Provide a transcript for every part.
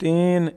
3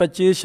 25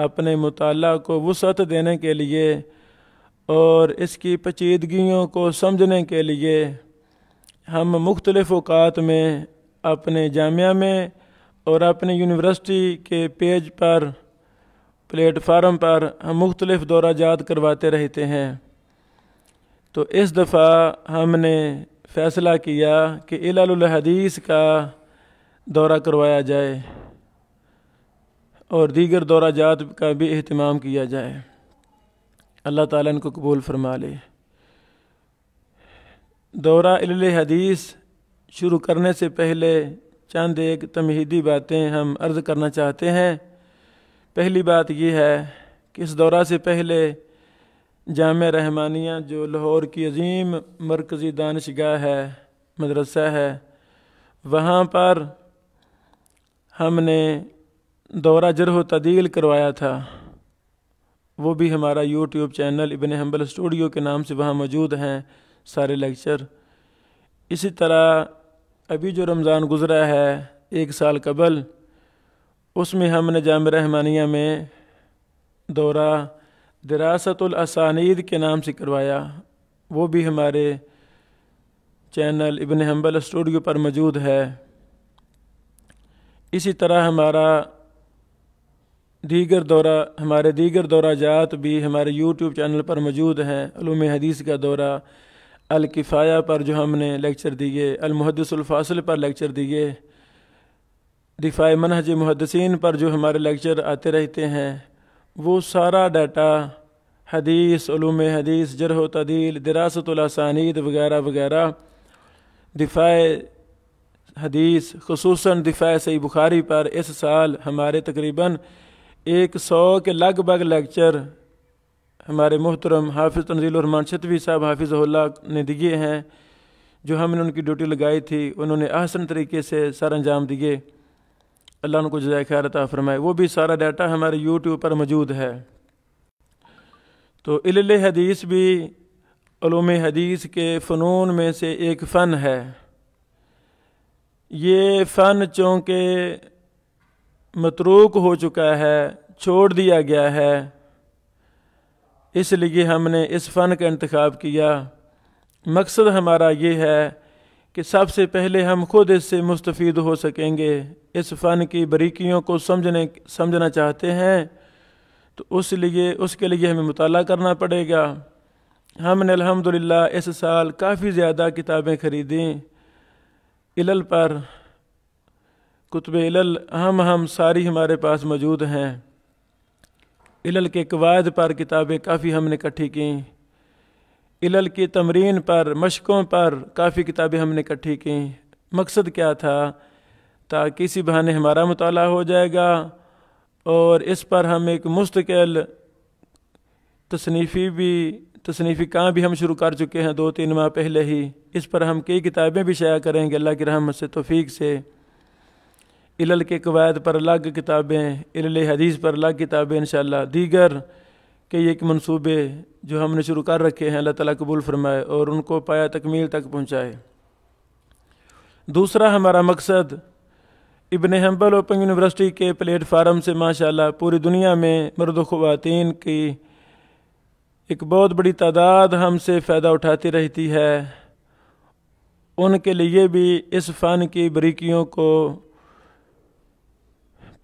اپنے مطالعہ کو وسعت دینے کے لیے اور اس کی پیچیدگیوں کو سمجھنے کے لیے ہم مختلف اوقات میں اپنے جامعہ میں اور اپنی یونیورسٹی کے پیج پر پلیٹ فارم پر ہم مختلف دورہ جات کرواتے رہتے ہیں۔ تو اس دفعہ ہم نے فیصلہ کیا کہ علل الحدیث کا دورہ کروایا جائے اور دیگر دورہ جات کا بھی اہتمام کیا جائے۔ اللہ تعالیٰ ان کو قبول فرما لے۔ دورہ علل حدیث شروع کرنے سے پہلے چند ایک تمہیدی باتیں ہم عرض کرنا چاہتے ہیں۔ پہلی بات یہ ہے کہ اس دورہ سے پہلے جامعہ رحمانیہ جو لاہور کی عظیم مرکزی دانشگاہ ہے، مدرسہ ہے، وہاں پر ہم نے دورہ جرح و تعدیل کروایا تھا۔ وہ بھی ہمارا یوٹیوب چینل ابن حنبل اسٹوڈیو کے نام سے وہاں موجود ہیں سارے لیکچر۔ اسی طرح ابھی جو رمضان گزرا ہے 1 سال قبل، اس میں ہم نے جامعہ رحمانیہ میں دورہ دراست الاسانید کے نام سے کروایا۔ وہ بھی ہمارے چینل ابن حنبل اسٹوڈیو پر موجود ہے۔ اسی طرح ہمارے دیگر دورہ جات بھی ہمارے یوٹیوب چینل پر موجود ہیں۔ علوم حدیث کا دورہ الکفایہ پر جو ہم نے لیکچر دیے، المحدث الفاصل پر لیکچر دیے، دفاع منہج محدثین پر جو ہمارے لیکچر آتے رہتے ہیں، وہ سارا ڈیٹا حدیث، علوم حدیث، جرح و تعدیل، دراست الاسانید وغیرہ وغیرہ، دفاع حدیث، خصوصاً دفاع صحیح بخاری پر اس سال ہمارے تقریباً 100 کے لگ بھگ لیکچر ہمارے محترم حافظ تنزیل الرحمان شتوی صاحب حافظہ اللہ نے دیے ہیں۔ جو ہم نے ان کی ڈیوٹی لگائی تھی، انہوں نے احسن طریقے سے سر انجام دیے۔ اللہ ان کو جزائے خیر عطا فرمائے۔ وہ بھی سارا ڈیٹا ہمارے یوٹیوب پر موجود ہے۔ تو علل حدیث بھی علوم حدیث کے فنون میں سے ایک فن ہے۔ یہ فن چونکہ متروک ہو چکا ہے، چھوڑ دیا گیا ہے، اس لیے ہم نے اس فن کا انتخاب کیا۔ مقصد ہمارا یہ ہے کہ سب سے پہلے ہم خود اس سے مستفید ہو سکیں گے۔ اس فن کی باریکیوں کو سمجھنا چاہتے ہیں تو اس کے لیے ہمیں مطالعہ کرنا پڑے گا۔ ہم نے الحمدللہ اس سال کافی زیادہ کتابیں خریدیں علل پر۔ کتب علل ہم ساری ہمارے پاس موجود ہیں۔ علل کے قواعد پر کتابیں کافی ہم نے اکٹھی کیں۔ علل کی تمرین پر، مشقوں پر کافی کتابیں ہم نے اکٹھی کیں۔ مقصد کیا تھا؟ تاکہ اسی بہانے ہمارا مطالعہ ہو جائے گا اور اس پر ہم ایک مستقل تصنیفی کام بھی ہم شروع کر چکے ہیں 2-3 ماہ پہلے ہی۔ اس پر ہم کئی کتابیں بھی شائع کریں گے اللہ کی رحمت سے، توفیق سے۔ علل کے قواعد پر الگ کتابیں، علل حدیث پر الگ کتابیں، انشاءاللہ دیگر کئی ایک منصوبے جو ہم نے شروع کر رکھے ہیں، اللہ تعالیٰ قبول فرمائے اور ان کو پایہ تکمیل تک پہنچائے۔ دوسرا ہمارا مقصد ابن حنبل اوپن یونیورسٹی کے پلیٹ فارم سے ماشاءاللہ پوری دنیا میں مرد و خواتین کی ایک بہت بڑی تعداد ہم سے فائدہ اٹھاتی رہتی ہے، ان کے لیے بھی اس فن کی باریکیوں کو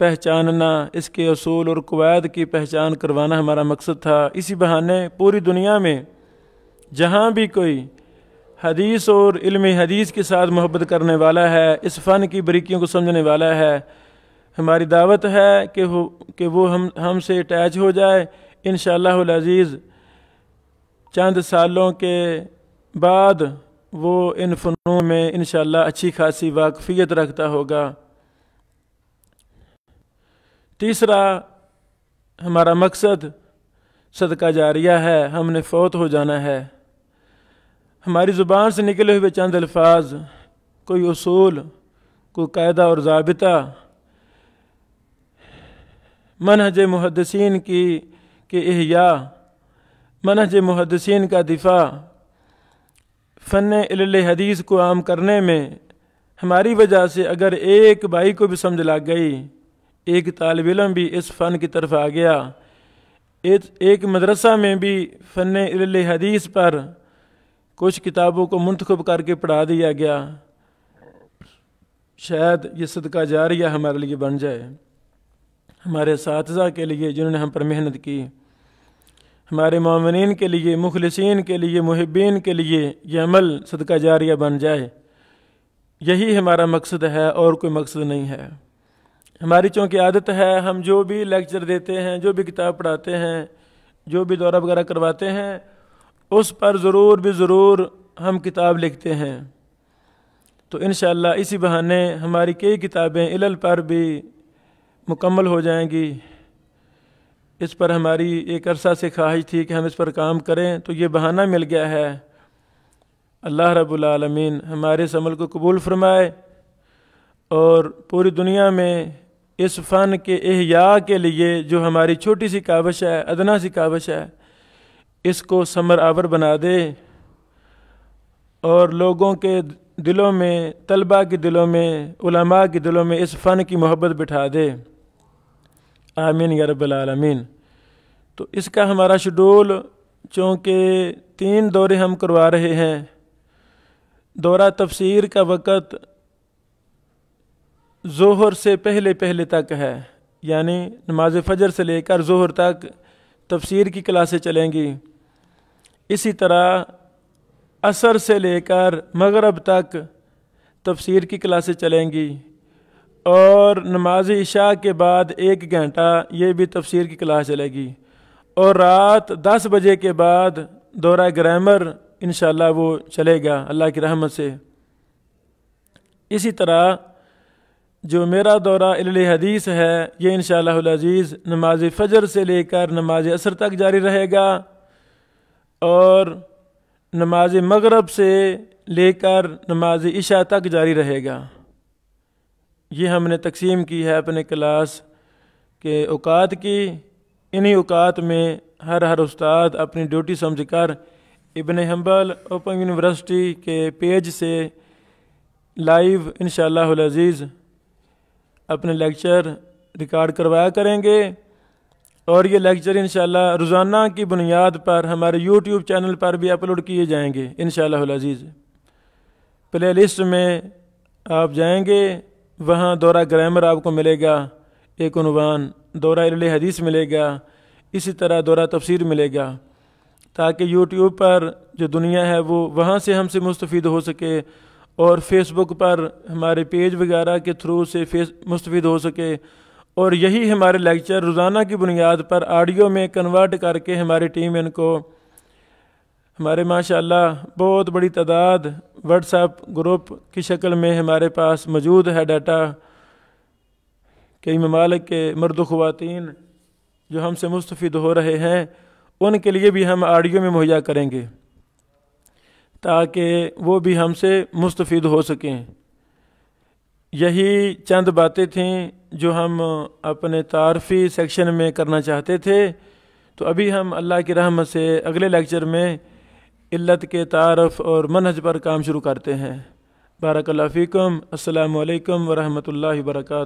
پہچاننا، اس کے اصول اور قواعد کی پہچان کروانا ہمارا مقصد تھا۔ اسی بہانے پوری دنیا میں جہاں بھی کوئی حدیث اور علم حدیث کے ساتھ محبت کرنے والا ہے، اس فن کی باریکیوں کو سمجھنے والا ہے، ہماری دعوت ہے کہ وہ ہم سے اٹیچ ہو جائے۔ انشاءاللہ العزیز چند سالوں کے بعد وہ ان فنون میں انشاءاللہ اچھی خاصی واقفیت رکھتا ہوگا۔ تیسرا ہمارا مقصد صدقہ جاریہ ہے، ہم نے فوت ہو جانا ہے۔ ہماری زبان سے نکلے ہوئے چند الفاظ، کوئی اصول، کوئی قاعدہ اور ضابطہ، منہج محدثین کے احیاء، منہج محدثین کا دفاع، فن علل حدیث کو عام کرنے میں ہماری وجہ سے اگر ایک بھائی کو بھی سمجھ لگ گئی، ایک طالب علم بھی اس فن کی طرف آ گیا، ایک مدرسہ میں بھی فن علل حدیث پر کچھ کتابوں کو منتخب کر کے پڑھا دیا گیا، شاید یہ صدقہ جاریہ ہمارے لیے بن جائے، ہمارے اساتذہ کے لیے جنہوں نے ہم پر محنت کی، ہمارے مومنین کے لیے، مخلصین کے لیے، محبین کے لیے یہ عمل صدقہ جاریہ بن جائے۔ یہی ہمارا مقصد ہے، اور کوئی مقصد نہیں ہے۔ ہماری چونکہ عادت ہے، ہم جو بھی لیکچر دیتے ہیں، جو بھی کتاب پڑھاتے ہیں، جو بھی دورہ وغیرہ کرواتے ہیں، اس پر ضرور ہم کتاب لکھتے ہیں۔ تو انشاءاللہ اسی بہانے ہماری کئی کتابیں علل پر بھی مکمل ہو جائیں گی۔ اس پر ہماری ایک عرصہ سے خواہش تھی کہ ہم اس پر کام کریں، تو یہ بہانہ مل گیا ہے۔ اللہ رب العالمین ہمارے اس عمل کو قبول فرمائے، اور پوری دنیا میں اس فن کے احیاء کے لیے جو ہماری چھوٹی سی کاوش ہے، ادنا سی کاوش ہے، اس کو ثمر آور بنا دے، اور لوگوں کے دلوں میں، طلباء کے دلوں میں، علماء کے دلوں میں اس فن کی محبت بٹھا دے۔ آمین یا رب العالمین۔ تو اس کا ہمارا شیڈول چونکہ 3 دورے ہم کروا رہے ہیں۔ دورہ تفسیر کا وقت ظہر سے پہلے تک ہے، یعنی نماز فجر سے لے کر ظہر تک تفسیر کی کلاسیں چلیں گی۔ اسی طرح عصر سے لے کر مغرب تک تفسیر کی کلاسیں چلیں گی، اور نماز عشاء کے بعد 1 گھنٹہ یہ بھی تفسیر کی کلاس چلے گی، اور رات 10 بجے کے بعد دورہ گرامر انشاءاللہ وہ چلے گا اللہ کی رحمت سے۔ اسی طرح جو میرا دورہ علل حدیث ہے، یہ انشاءاللہ العزیز نماز فجر سے لے کر نماز عصر تک جاری رہے گا، اور نماز مغرب سے لے کر نماز عشاء تک جاری رہے گا۔ یہ ہم نے تقسیم کی ہے اپنے کلاس کے اوقات کی۔ انہی اوقات میں ہر استاد اپنی ڈیوٹی سمجھ کر ابن حنبل اوپن یونیورسٹی کے پیج سے لائیو انشاءاللہ العزیز اپنے لیکچر ریکارڈ کروایا کریں گے، اور یہ لیکچر انشاءاللہ روزانہ کی بنیاد پر ہمارے یوٹیوب چینل پر بھی اپلوڈ کیے جائیں گے انشاءاللہ العزیز۔ پلے لسٹ میں آپ جائیں گے، وہاں دورہ گرامر آپ کو ملے گا، ایک عنوان، دورہ علل حدیث ملے گا، اسی طرح دورہ تفسیر ملے گا، تاکہ یوٹیوب پر جو دنیا ہے وہ وہاں سے ہم سے مستفید ہو سکے، اور فیس بک پر ہمارے پیج وغیرہ کے تھرو سے مستفید ہو سکے، اور یہی ہمارے لیکچر روزانہ کی بنیاد پر آڈیو میں کنورٹ کر کے ہماری ٹیم ان کو، ہمارے ماشاءاللہ بہت بڑی تعداد واٹس ایپ گروپ کی شکل میں ہمارے پاس موجود ہے ڈیٹا، کئی ممالک کے مرد و خواتین جو ہم سے مستفید ہو رہے ہیں، ان کے لیے بھی ہم آڈیو میں مہیا کریں گے تاکہ وہ بھی ہم سے مستفید ہو سکیں۔ یہی چند باتیں تھیں جو ہم اپنے تعارفی سیکشن میں کرنا چاہتے تھے، تو ابھی ہم اللہ کی رحمت سے اگلے لیکچر میں علت کے تعارف اور منہج پر کام شروع کرتے ہیں۔ بارک اللہ فیکم۔ السلام علیکم ورحمۃ اللہ وبرکاتہ۔